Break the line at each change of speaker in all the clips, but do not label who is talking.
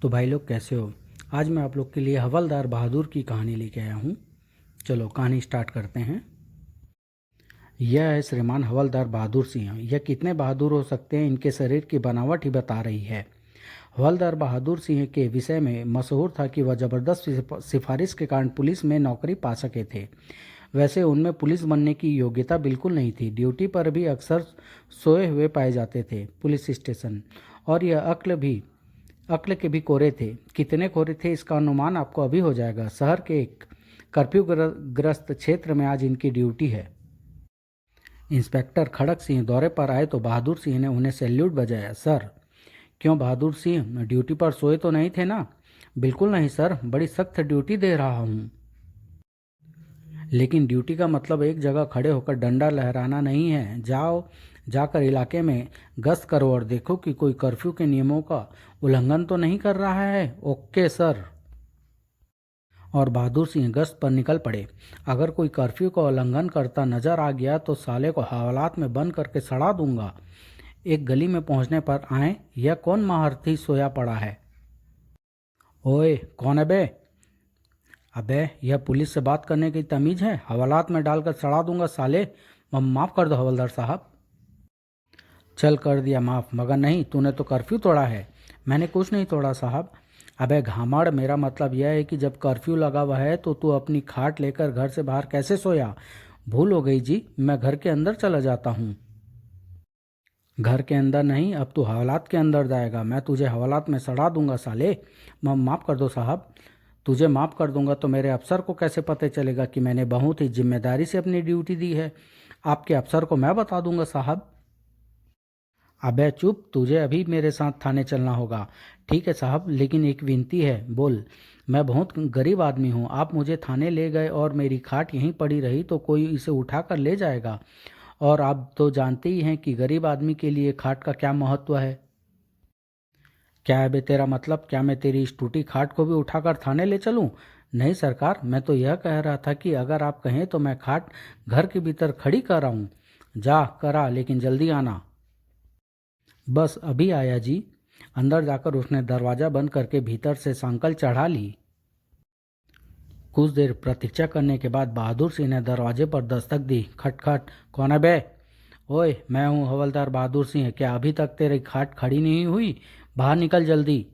तो भाई लोग कैसे हो। आज मैं आप लोग के लिए हवलदार बहादुर की कहानी लेके आया हूँ। चलो कहानी स्टार्ट करते हैं। यह है श्रीमान हवलदार बहादुर सिंह। यह कितने बहादुर हो सकते हैं, इनके शरीर की बनावट ही बता रही है। हवलदार बहादुर सिंह के विषय में मशहूर था कि वह ज़बरदस्त सिफारिश के कारण पुलिस में नौकरी पा सके थे। वैसे उनमें पुलिस बनने की योग्यता बिल्कुल नहीं थी। ड्यूटी पर भी अक्सर सोए हुए पाए जाते थे पुलिस स्टेशन। और यह अक्ल के भी कोरे थे। कितने कोरे थे इसका अनुमान आपको अभी हो जाएगा। शहर के एक कर्फ्यू ग्रस्त क्षेत्र में आज इनकी ड्यूटी है। इंस्पेक्टर खड़क सिंह दौरे पर आए तो बहादुर सिंह ने उन्हें सैल्यूट बजाया। सर। क्यों बहादुर सिंह, ड्यूटी पर सोए तो नहीं थे ना? बिल्कुल नहीं सर, बड़ी सख्त ड्यूटी दे रहा हूँ। लेकिन ड्यूटी का मतलब एक जगह खड़े होकर डंडा लहराना नहीं है। जाकर इलाके में गश्त करो और देखो कि कोई कर्फ्यू के नियमों का उल्लंघन तो नहीं कर रहा है। Okay sir. और बहादुर सिंह गश्त पर निकल पड़े। अगर कोई कर्फ्यू का उल्लंघन करता नजर आ गया तो साले को हवालात में बंद करके सड़ा दूंगा। एक गली में पहुंचने पर आए, यह कौन महारथी सोया पड़ा है? ओए कौन है बे? अबे यह पुलिस से बात करने की तमीज है? हवालात में डालकर सड़ा दूंगा साले। माफ कर दो हवलदार साहब। चल कर दिया माफ, मगर नहीं, तूने तो कर्फ्यू तोड़ा है। मैंने कुछ नहीं तोड़ा साहब। अबे घामड़, मेरा मतलब यह है कि जब कर्फ्यू लगा हुआ है तो तू अपनी खाट लेकर घर से बाहर कैसे सोया? भूल हो गई जी, मैं घर के अंदर चला जाता हूँ। घर के अंदर नहीं, अब तू हवालात के अंदर जाएगा। मैं तुझे हवालात में सड़ा दूंगा साले। माफ़ कर दो साहब। तुझे माफ़ कर दूंगा तो मेरे अफसर को कैसे पता चलेगा कि मैंने बहुत ही जिम्मेदारी से अपनी ड्यूटी दी है? आपके अफसर को मैं बता दूंगा साहब। अबे चुप, तुझे अभी मेरे साथ थाने चलना होगा। ठीक है साहब, लेकिन एक विनती है। बोल। मैं बहुत गरीब आदमी हूँ। आप मुझे थाने ले गए और मेरी खाट यहीं पड़ी रही तो कोई इसे उठा कर ले जाएगा। और आप तो जानते ही हैं कि गरीब आदमी के लिए खाट का क्या महत्व है। क्या है बे तेरा मतलब? क्या मैं तेरी इस टूटी खाट को भी उठाकर थाने ले चलूं? नहीं सरकार, मैं तो यह कह रहा था कि अगर आप कहें तो मैं खाट घर के भीतर खड़ी कर रहा हूँ। जा करा, लेकिन जल्दी आना। बस अभी आया जी। अंदर जाकर उसने दरवाज़ा बंद करके भीतर से सांकल चढ़ा ली। कुछ देर प्रतीक्षा करने के बाद बहादुर सिंह ने दरवाजे पर दस्तक दी। खटखट। कौन है बे? ओए मैं हूँ हवलदार बहादुर सिंह। क्या अभी तक तेरी खाट खड़ी नहीं हुई? बाहर निकल जल्दी।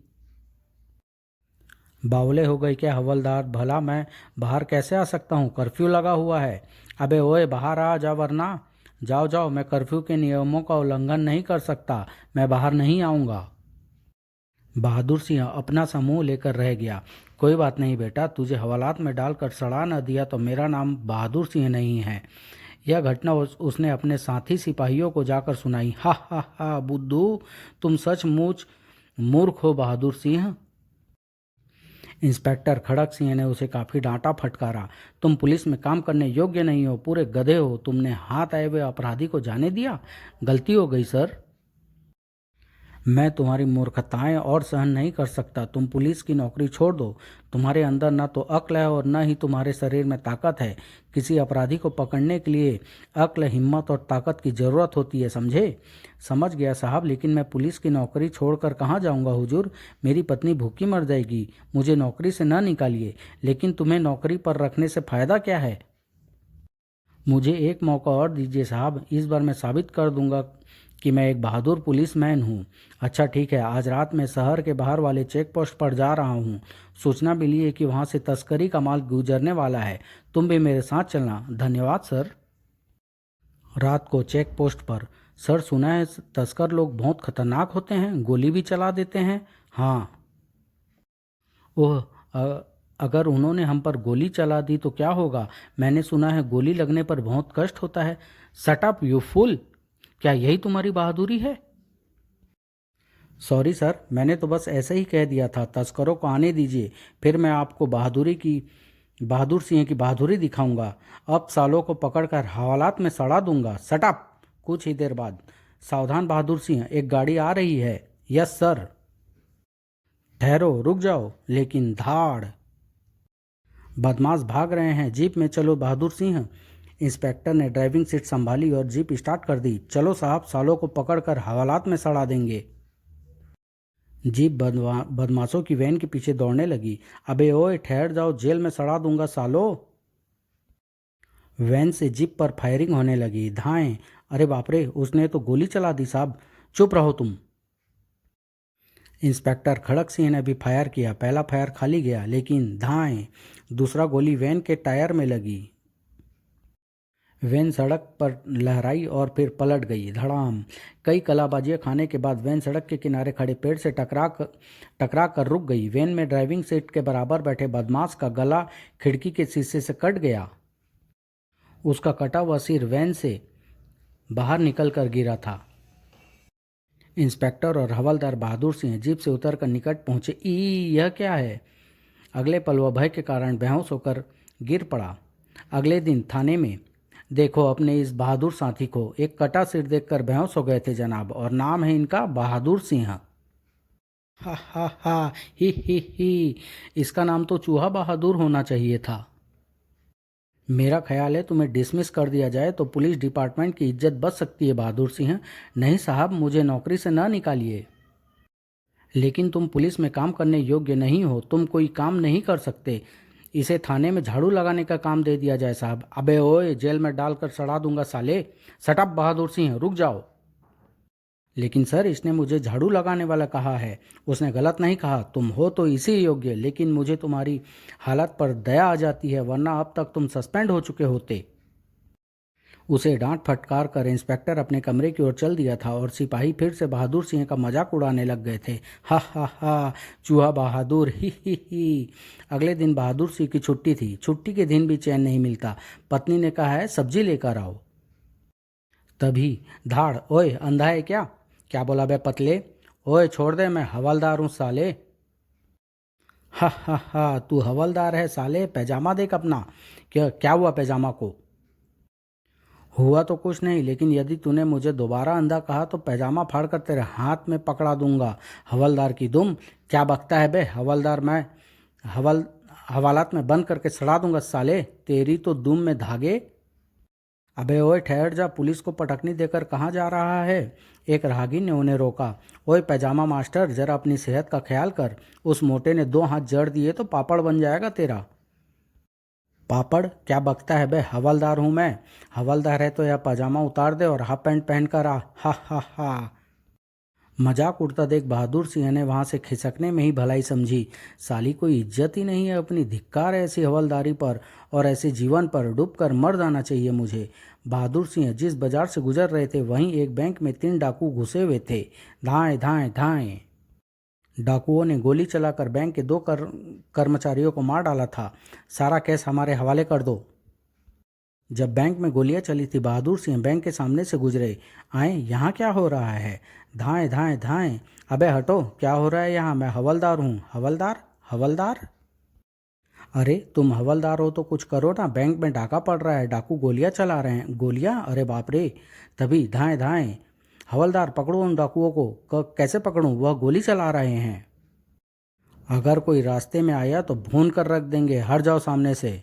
बावले हो गई क्या हवलदार? भला मैं बाहर कैसे आ सकता हूँ? कर्फ्यू लगा हुआ है। अबे ओए बाहर आ जा, वरना। जाओ जाओ, मैं कर्फ्यू के नियमों का उल्लंघन नहीं कर सकता। मैं बाहर नहीं आऊँगा। बहादुर सिंह अपना सा मुंह लेकर रह गया। कोई बात नहीं बेटा, तुझे हवालात में डालकर सड़ा न दिया तो मेरा नाम बहादुर सिंह नहीं है। यह घटना उसने अपने साथी सिपाहियों को जाकर सुनाई। हा हा हा बुद्धू, तुम सचमुच मूर्ख हो बहादुर सिंह। इंस्पेक्टर खड़क सिंह ने उसे काफी डांटा फटकारा। तुम पुलिस में काम करने योग्य नहीं हो, पूरे गधे हो। तुमने हाथ आए हुए अपराधी को जाने दिया। गलती हो गई सर। मैं तुम्हारी मूर्खताएं और सहन नहीं कर सकता। तुम पुलिस की नौकरी छोड़ दो। तुम्हारे अंदर न तो अक्ल है और न ही तुम्हारे शरीर में ताकत है। किसी अपराधी को पकड़ने के लिए अक्ल, हिम्मत और ताकत की ज़रूरत होती है, समझे? समझ गया साहब, लेकिन मैं पुलिस की नौकरी छोड़कर कहाँ जाऊँगा हुजूर? मेरी पत्नी भूखी मर जाएगी। मुझे नौकरी से न निकालिए। लेकिन तुम्हें नौकरी पर रखने से फ़ायदा क्या है? मुझे एक मौका और दीजिए साहब। इस बार मैं साबित कर दूंगा कि मैं एक बहादुर पुलिसमैन हूँ। अच्छा ठीक है, आज रात मैं शहर के बाहर वाले चेक पोस्ट पर जा रहा हूँ। सूचना मिली है कि वहाँ से तस्करी का माल गुजरने वाला है। तुम भी मेरे साथ चलना। धन्यवाद सर। रात को चेक पोस्ट पर। सर सुना है तस्कर लोग बहुत खतरनाक होते हैं, गोली भी चला देते हैं। हाँ। ओह। अ- अगर उन्होंने हम पर गोली चला दी तो क्या होगा? मैंने सुना है गोली लगने पर बहुत कष्ट होता है। Shut up you fool. क्या यही तुम्हारी बहादुरी है? सॉरी सर, मैंने तो बस ऐसे ही कह दिया था। तस्करों को आने दीजिए, फिर मैं आपको बहादुर सिंह की बहादुरी दिखाऊंगा। अब सालों को पकड़कर हवालात में सड़ा दूंगा। Shut up. कुछ ही देर बाद। सावधान बहादुर सिंह, एक गाड़ी आ रही है। Yes sir. ठहरो, रुक जाओ, लेकिन धाड़। बदमाश भाग रहे हैं, जीप में चलो बहादुर सिंह। इंस्पेक्टर ने ड्राइविंग सीट संभाली और जीप स्टार्ट कर दी। चलो साहब, सालों को पकड़कर हवालात में सड़ा देंगे। जीप बदमाशों की वैन के पीछे दौड़ने लगी। अबे ओए ठहर जाओ, जेल में सड़ा दूंगा सालो। वैन से जीप पर फायरिंग होने लगी। धाएं। अरे बाप रे, उसने तो गोली चला दी साहब। चुप रहो तुम। इंस्पेक्टर खड़क सिंह ने भी फायर किया। पहला फायर खाली गया, लेकिन धाएं, दूसरा गोली वैन के टायर में लगी। वैन सड़क पर लहराई और फिर पलट गई। धड़ाम। कई कलाबाजियां खाने के बाद वैन सड़क के किनारे खड़े पेड़ से टकरा कर रुक गई। वैन में ड्राइविंग सीट के बराबर बैठे बदमाश का गला खिड़की के शीशे से कट गया। उसका कटा हुआ सिर वैन से बाहर निकल कर गिरा था। इंस्पेक्टर और हवलदार बहादुर सिंह जीप से उतरकर निकट पहुंचे। यह क्या है? अगले पल वह भय के कारण बेहोश होकर गिर पड़ा। अगले दिन थाने में देखो अपने इस बहादुर साथी को, एक कटा सिर देखकर बेहोश हो गए थे जनाब, और नाम है इनका बहादुर सिंह। हा हा हा, ही, इसका नाम तो चूहा बहादुर होना चाहिए था। मेरा ख्याल है तुम्हें डिसमिस कर दिया जाए तो पुलिस डिपार्टमेंट की इज्जत बच सकती है बहादुर सिंह। नहीं साहब, मुझे नौकरी से ना निकालिए। लेकिन तुम पुलिस में काम करने योग्य नहीं हो, तुम कोई काम नहीं कर सकते। इसे थाने में झाड़ू लगाने का काम दे दिया जाए साहब। अबे ओए, जेल में डालकर सड़ा दूंगा साले। सटअप बहादुर सिंह, रुक जाओ। लेकिन सर, इसने मुझे झाड़ू लगाने वाला कहा है। उसने गलत नहीं कहा, तुम हो तो इसी योग्य, लेकिन मुझे तुम्हारी हालत पर दया आ जाती है, वरना अब तक तुम सस्पेंड हो चुके होते। उसे डांट फटकार कर इंस्पेक्टर अपने कमरे की ओर चल दिया था और सिपाही फिर से बहादुर सिंह का मजाक उड़ाने लग गए थे। हा हा हा, चूहा बहादुर, ही। अगले दिन बहादुर सिंह की छुट्टी थी। छुट्टी के दिन भी चैन नहीं मिलता। पत्नी ने कहा है सब्जी लेकर आओ। तभी धाड़। ओए अंधा है क्या? क्या बोला बे पतले? ओए छोड़ दे, मैं हवलदार हूँ साले। हा हा हा, तू हवलदार है साले? पैजामा देख अपना। क्या हुआ पैजामा को? हुआ तो कुछ नहीं, लेकिन यदि तूने मुझे दोबारा अंधा कहा तो पैजामा फाड़कर तेरे हाथ में पकड़ा दूंगा। हवलदार की दुम, क्या बकता है बे हवलदार? मैं हवालात में बंद करके सड़ा दूंगा साले, तेरी तो दुम में धागे। अबे ओए ठहर जा, पुलिस को पटकनी देकर कहाँ जा रहा है? एक राहगीर ने उन्हें रोका। ओए पैजामा मास्टर, जरा अपनी सेहत का ख्याल कर। उस मोटे ने 2 हाथ जड़ दिए तो पापड़ बन जाएगा तेरा। पापड़? क्या बकता है बे, हवलदार हूँ मैं। हवलदार है तो यह पजामा उतार दे और हाफ पैंट पहन कर आ। हा हा हा। मजाक उड़ता देख बहादुर सिंह ने वहां से खिसकने में ही भलाई समझी। साली कोई इज्जत ही नहीं है अपनी। धिक्कार है ऐसी हवलदारी पर, और ऐसे जीवन पर डूब कर मर जाना चाहिए मुझे। बहादुर सिंह जिस बाजार से गुजर रहे थे वहीं एक बैंक में 3 डाकू घुसे हुए थे। धाएं धाएं धाएं। डाकुओं ने गोली चलाकर बैंक के 2 कर्मचारियों को मार डाला था। सारा केस हमारे हवाले कर दो। जब बैंक में गोलियां चली थी बहादुर सिंह बैंक के सामने से गुजरे। आए, यहाँ क्या हो रहा है? धाएं धाएं धाएं। अबे हटो, क्या हो रहा है यहाँ? मैं हवलदार हूँ। हवलदार? हवलदार? अरे तुम हवलदार हो तो कुछ करो ना, बैंक में डाका पड़ रहा है, डाकू गोलियां चला रहे हैं। गोलियां? अरे बाप रे। तभी धाएं धाएं। हवलदार पकड़ो उन डाकुओं को। कैसे पकड़ूं? वह गोली चला रहे हैं। अगर कोई रास्ते में आया तो भून कर रख देंगे। हट जाओ सामने से।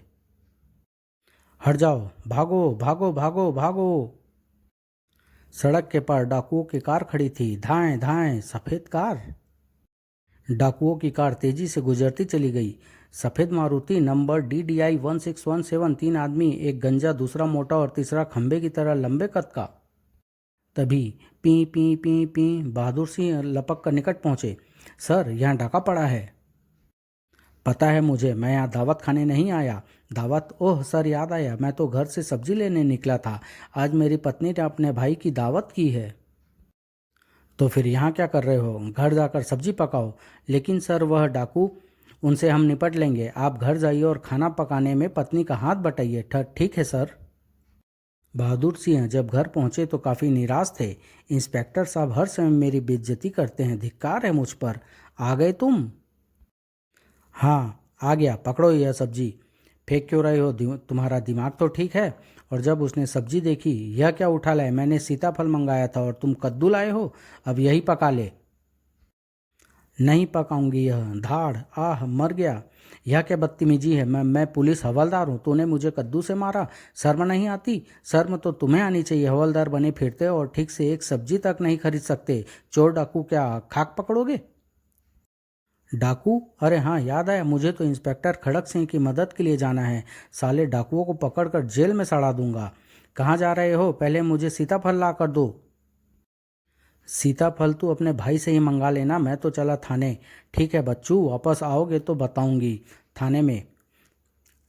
हट जाओ, भागो भागो भागो भागो। सड़क के पार डाकुओं की कार खड़ी थी। धाएं धाएं। सफेद कार। डाकुओं की कार तेजी से गुजरती चली गई। सफेद मारुति नंबर DDI 1617। 3 आदमी, एक गंजा, दूसरा मोटा और तीसरा खंबे की तरह लंबे कद का। तभी P P P P. Bahadur Singh लपक कर निकट पहुंचे। सर, यहाँ डाका पड़ा है। पता है मुझे, मैं यहाँ दावत खाने नहीं आया। दावत? ओह सर, याद आया, मैं तो घर से सब्जी लेने निकला था। आज मेरी पत्नी ने अपने भाई की दावत की है। तो फिर यहाँ क्या कर रहे हो? घर जाकर सब्जी पकाओ। लेकिन सर, वह डाकू, उनसे हम निपट लेंगे। आप घर जाइए और खाना पकाने में पत्नी का हाथ बटाइए। ठीक है सर। बहादुर सिंह जब घर पहुंचे तो काफ़ी निराश थे। इंस्पेक्टर साहब हर समय मेरी बेइज्जती करते हैं, धिक्कार है मुझ पर। आ गए तुम? हाँ आ गया। पकड़ो यह सब्जी। फेंक क्यों रहे हो? तुम्हारा दिमाग तो ठीक है? और जब उसने सब्जी देखी, यह क्या उठा लाए? मैंने सीताफल मंगाया था और तुम कद्दू लाए हो। अब यही पका ले। नहीं पकाऊंगी यह। धाड़। आह, मर गया। यह क्या बदतमीजी है? मैं पुलिस हवलदार हूँ, तूने मुझे कद्दू से मारा? शर्म नहीं आती? शर्म तो तुम्हें आनी चाहिए। हवलदार बने फिरते और ठीक से एक सब्जी तक नहीं खरीद सकते। चोर डाकू क्या खाक पकड़ोगे? डाकू? अरे हाँ, याद आया, मुझे तो इंस्पेक्टर खड़क सिंह की मदद के लिए जाना है। साले डाकुओं को पकड़कर जेल में सड़ा दूंगा। कहाँ जा रहे हो? पहले मुझे सीताफल ला कर दो। सीताफल तू अपने भाई से ही मंगा लेना, मैं तो चला थाने। ठीक है बच्चू, वापस आओगे तो बताऊंगी। थाने में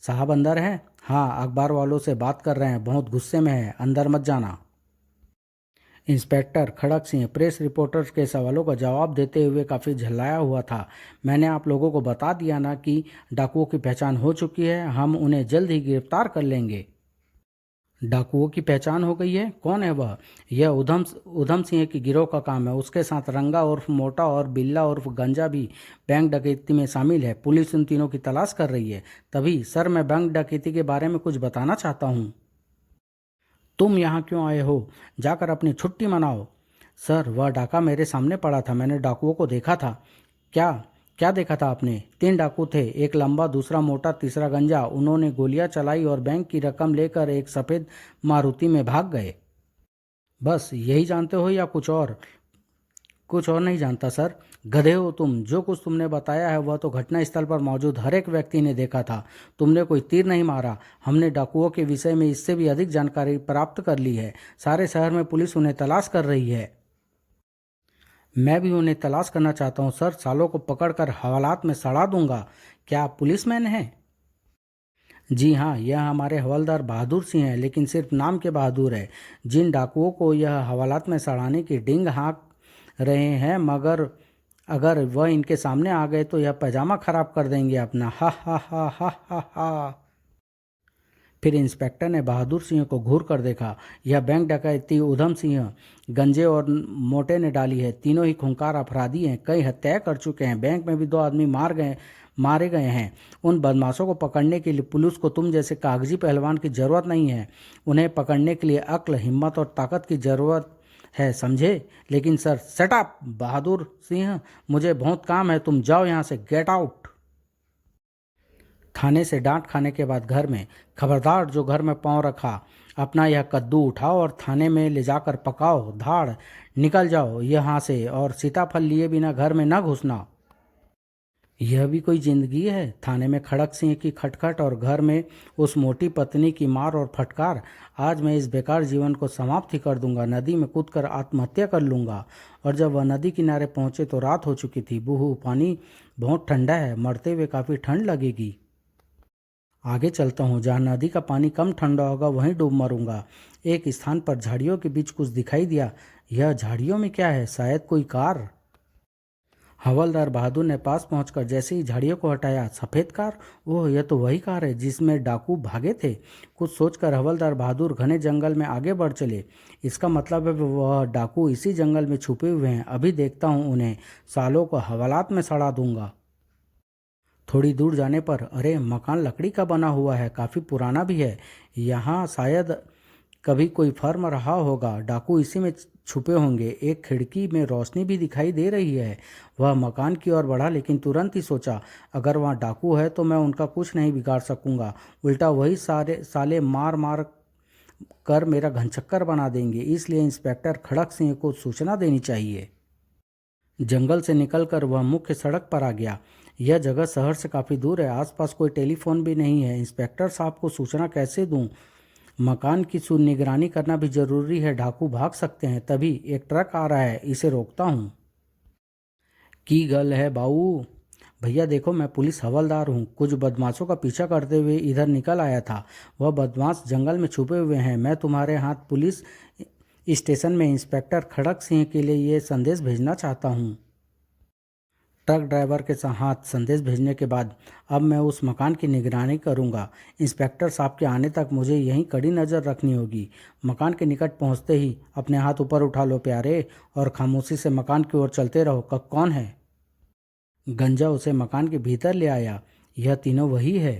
साहब अंदर हैं? हाँ, अखबार वालों से बात कर रहे हैं, बहुत गुस्से में है, अंदर मत जाना। इंस्पेक्टर खड़क सिंह प्रेस रिपोर्टर्स के सवालों का जवाब देते हुए काफ़ी झल्लाया हुआ था। मैंने आप लोगों को बता दिया ना कि डाकुओं की पहचान हो चुकी है, हम उन्हें जल्द ही गिरफ्तार कर लेंगे। डाकुओं की पहचान हो गई है? कौन है वह? यह उधम सिंह की गिरोह का काम है। उसके साथ रंगा उर्फ मोटा और बिल्ला उर्फ गंजा भी बैंक डकैती में शामिल है। पुलिस उन तीनों की तलाश कर रही है। तभी सर, मैं बैंक डकैती के बारे में कुछ बताना चाहता हूँ। तुम यहाँ क्यों आए हो? जाकर अपनी छुट्टी मनाओ। सर, वह डाका मेरे सामने पड़ा था, मैंने डाकुओं को देखा था। क्या? क्या देखा था आपने? 3 डाकू थे, एक लंबा, दूसरा मोटा, तीसरा गंजा। उन्होंने गोलियां चलाई और बैंक की रकम लेकर एक सफ़ेद मारुति में भाग गए। बस यही जानते हो या कुछ और? कुछ और नहीं जानता सर। गधे हो तुम। जो कुछ तुमने बताया है वह तो घटनास्थल पर मौजूद हर एक व्यक्ति ने देखा था। तुमने कोई तीर नहीं मारा। हमने डाकुओं के विषय में इससे भी अधिक जानकारी प्राप्त कर ली है। सारे शहर में पुलिस उन्हें तलाश कर रही है। मैं भी उन्हें तलाश करना चाहता हूँ सर। सालों को पकड़कर हवालात में सड़ा दूंगा। क्या आप पुलिसमैन हैं? जी हाँ, यह हमारे हवलदार बहादुर सिंह हैं, लेकिन सिर्फ नाम के बहादुर है। जिन डाकुओं को यह हवालात में सड़ाने की डिंग हाँक रहे हैं, मगर अगर वह इनके सामने आ गए तो यह पैजामा खराब कर देंगे अपना। हा हा हा हा हा हा। फिर इंस्पेक्टर ने बहादुर सिंह को घूर कर देखा। यह बैंक डकैती उधम सिंह, गंजे और मोटे ने डाली है। तीनों ही खूंखार अपराधी हैं, कई हत्याएं कर चुके हैं। बैंक में भी 2 आदमी मारे गए हैं। उन बदमाशों को पकड़ने के लिए पुलिस को तुम जैसे कागजी पहलवान की जरूरत नहीं है। उन्हें पकड़ने के लिए अक्ल, हिम्मत और ताकत की जरूरत है, समझे? लेकिन sir, set up Bahadur Singh, मुझे बहुत काम है, तुम जाओ यहाँ से, गेट आउट। थाने से डांट खाने के बाद घर में, खबरदार जो घर में पांव रखा, अपना यह कद्दू उठाओ और थाने में ले जाकर पकाओ। धाड़, निकल जाओ यहाँ से और सीताफल लिए बिना घर में न घुसना। यह भी कोई जिंदगी है? थाने में खड़क सिंह की खटखट और घर में उस मोटी पत्नी की मार और फटकार। आज मैं इस बेकार जीवन को समाप्त ही कर दूंगा। नदी में कूदकर आत्महत्या कर लूंगा। और जब वह नदी किनारे पहुंचे तो रात हो चुकी थी। बूहू, पानी बहुत ठंडा है, मरते हुए काफ़ी ठंड लगेगी। आगे चलता हूँ, जहाँ नदी का पानी कम ठंडा होगा वहीं डूब मरूंगा। एक स्थान पर झाड़ियों के बीच कुछ दिखाई दिया। यह झाड़ियों में क्या है? शायद कोई कार। हवलदार बहादुर ने पास पहुंचकर जैसे ही झाड़ियों को हटाया, सफ़ेद कार? ओह, यह तो वही कार है जिसमें डाकू भागे थे। कुछ सोचकर हवलदार बहादुर घने जंगल में आगे बढ़ चले। इसका मतलब है वह डाकू इसी जंगल में छुपे हुए हैं। अभी देखता हूँ उन्हें, सालों को हवालात में सड़ा दूंगा। थोड़ी दूर जाने पर, अरे, मकान लकड़ी का बना हुआ है, काफ़ी पुराना भी है। यहाँ शायद कभी कोई फर्म रहा होगा। डाकू इसी में छुपे होंगे। एक खिड़की में रोशनी भी दिखाई दे रही है। वह मकान की ओर बढ़ा, लेकिन तुरंत ही सोचा, अगर वहाँ डाकू है तो मैं उनका कुछ नहीं बिगाड़ सकूंगा। उल्टा वही सारे साले मार मार कर मेरा घनचक्कर बना देंगे। इसलिए इंस्पेक्टर खड़क सिंह को सूचना देनी चाहिए। जंगल से निकलकर वह मुख्य सड़क पर आ गया। यह जगह शहर से काफ़ी दूर है, आसपास कोई टेलीफोन भी नहीं है। इंस्पेक्टर साहब को सूचना कैसे दूं? मकान की निगरानी करना भी जरूरी है, डाकू भाग सकते हैं। तभी एक ट्रक आ रहा है, इसे रोकता हूँ। की गल है बाऊ? भैया देखो, मैं पुलिस हवलदार हूँ। कुछ बदमाशों का पीछा करते हुए इधर निकल आया था। वह बदमाश जंगल में छुपे हुए हैं। मैं तुम्हारे हाथ पुलिस स्टेशन में इंस्पेक्टर खड़क सिंह के लिए ये संदेश भेजना चाहता हूँ। ट्रक ड्राइवर के हाथ संदेश भेजने के बाद अब मैं उस मकान की निगरानी करूंगा। इंस्पेक्टर साहब के आने तक मुझे यहीं कड़ी नज़र रखनी होगी। मकान के निकट पहुंचते ही अपने हाथ ऊपर उठा लो प्यारे, और खामोशी से मकान की ओर चलते रहो। कौन है? गंजा उसे मकान के भीतर ले आया। यह तीनों वही है।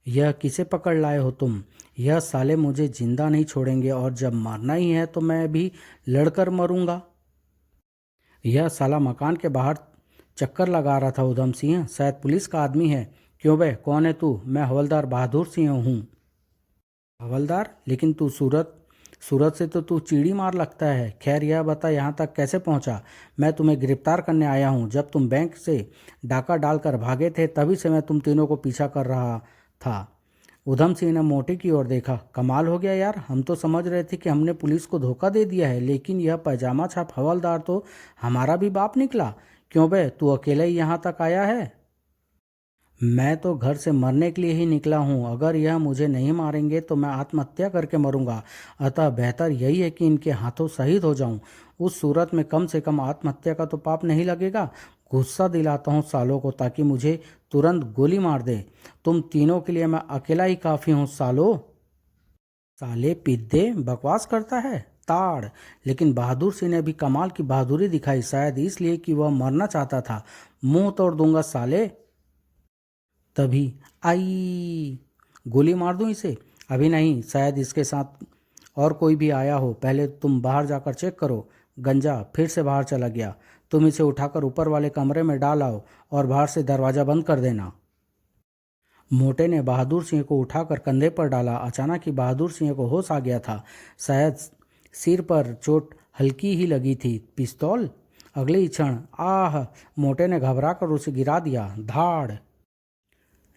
यह किसे पकड़ लाए हो तुम? यह साले मुझे जिंदा नहीं छोड़ेंगे, और जब मरना ही है तो मैं भी लड़कर मरूंगा। यह साला मकान के बाहर चक्कर लगा रहा था उधम सिंह, शायद पुलिस का आदमी है। क्यों बे, कौन है तू? मैं हवलदार बहादुर सिंह हूँ। हवलदार? लेकिन तू सूरत से तो तू चीड़ी मार लगता है। खैर यह बता यहाँ तक कैसे पहुँचा? मैं तुम्हें गिरफ्तार करने आया हूँ। जब तुम बैंक से डाका डालकर भागे थे तभी से मैं तुम तीनों को पीछा कर रहा था। उधम सिंह ने मोटे की ओर देखा। कमाल हो गया यार, हम तो समझ रहे थे कि हमने पुलिस को धोखा दे दिया है, लेकिन यह पैजामा छाप हवलदार तो हमारा भी बाप निकला। क्यों बे, तू अकेला ही यहाँ तक आया है? मैं तो घर से मरने के लिए ही निकला हूँ। अगर यह मुझे नहीं मारेंगे तो मैं आत्महत्या करके मरूंगा। अतः बेहतर यही है कि इनके हाथों शहीद हो जाऊं। उस सूरत में कम से कम आत्महत्या का तो पाप नहीं लगेगा। गुस्सा दिलाता हूँ सालों को ताकि मुझे तुरंत गोली मार दे। तुम तीनों के लिए मैं अकेला ही काफ़ी हूँ सालो। साले पिद्दे, बकवास करता है ताड़। लेकिन बहादुर सिंह ने भी कमाल की बहादुरी दिखाई, शायद इसलिए कि वह मरना चाहता था। मुंह तोड़ दूंगा साले। तभी आई, गोली मार दूं इसे? अभी नहीं, शायद इसके साथ और कोई भी आया हो। पहले तुम बाहर जाकर चेक करो। गंजा फिर से बाहर चला गया। तुम इसे उठाकर ऊपर वाले कमरे में डाल आओ और बाहर से दरवाज़ा बंद कर देना। मोटे ने बहादुर सिंह को उठाकर कंधे पर डाला। अचानक ही बहादुर सिंह को होश आ गया था। शायद सिर पर चोट हल्की ही लगी थी। पिस्तौल? अगले ही क्षण आह, मोटे ने घबराकर उसे गिरा दिया। धाड़,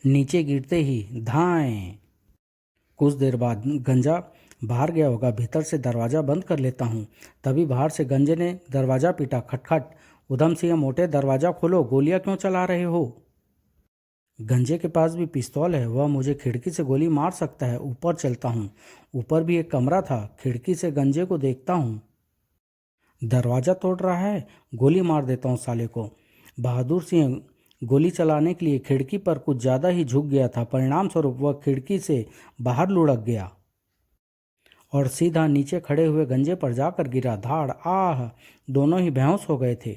नीचे गिरते ही धाएं। कुछ देर बाद गंजा बाहर गया होगा, भीतर से दरवाज़ा बंद कर लेता हूँ। तभी बाहर से गंजे ने दरवाज़ा पीटा। खटखट। उधम सिंह, मोटे दरवाज़ा खोलो, गोलियां क्यों चला रहे हो? गंजे के पास भी पिस्तौल है, वह मुझे खिड़की से गोली मार सकता है। ऊपर चलता हूँ। ऊपर भी एक कमरा था। खिड़की से गंजे को देखता हूँ। दरवाज़ा तोड़ रहा है, गोली मार देता हूँ साले को। बहादुर सिंह गोली चलाने के लिए खिड़की पर कुछ ज़्यादा ही झुक गया था। परिणाम स्वरूप वह खिड़की से बाहर लुढ़क गया और सीधा नीचे खड़े हुए गंजे पर जाकर गिरा। धाड़, आह, दोनों ही बेहोश हो गए थे।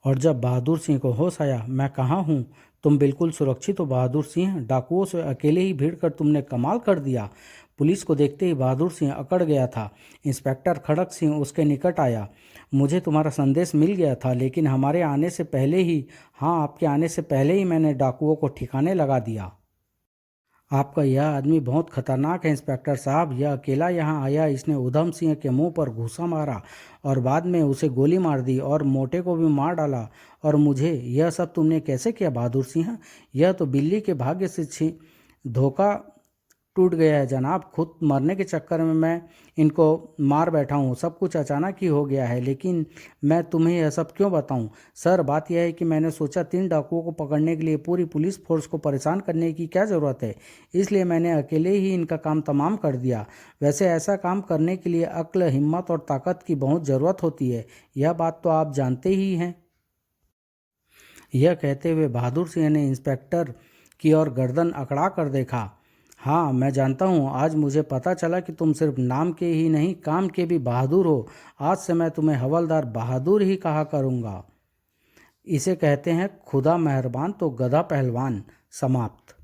और जब बहादुर सिंह को होश आया, मैं कहाँ हूँ? तुम बिल्कुल सुरक्षित हो बहादुर सिंह। डाकुओं से अकेले ही भिड़कर तुमने कमाल कर दिया। पुलिस को देखते ही बहादुर सिंह अकड़ गया था। इंस्पेक्टर खड़क सिंह उसके निकट आया। मुझे तुम्हारा संदेश मिल गया था, लेकिन हमारे आने से पहले ही, हाँ, आपके आने से पहले ही मैंने डाकुओं को ठिकाने लगा दिया। आपका यह आदमी बहुत खतरनाक है इंस्पेक्टर साहब। यह अकेला यहाँ आया, इसने उधम सिंह के मुंह पर घूंसा मारा और बाद में उसे गोली मार दी और मोटे को भी मार डाला। और मुझे, यह सब तुमने कैसे किया बहादुर सिंह? यह तो बिल्ली के भाग्य से धोखा टूट गया है जनाब। खुद मरने के चक्कर में मैं इनको मार बैठा हूँ। सब कुछ अचानक ही हो गया है। लेकिन मैं तुम्हें यह सब क्यों बताऊँ सर? बात यह है कि मैंने सोचा 3 डाकुओं को पकड़ने के लिए पूरी पुलिस फोर्स को परेशान करने की क्या ज़रूरत है, इसलिए मैंने अकेले ही इनका काम तमाम कर दिया। वैसे ऐसा काम करने के लिए अक्ल, हिम्मत और ताकत की बहुत ज़रूरत होती है। यह बात तो आप जानते ही हैं। यह कहते हुए बहादुर सिंह ने इंस्पेक्टर की ओर गर्दन अकड़ा कर देखा। हाँ, मैं जानता हूँ। आज मुझे पता चला कि तुम सिर्फ नाम के ही नहीं, काम के भी बहादुर हो। आज से मैं तुम्हें हवलदार बहादुर ही कहा करूँगा। इसे कहते हैं खुदा मेहरबान तो गधा पहलवान। समाप्त।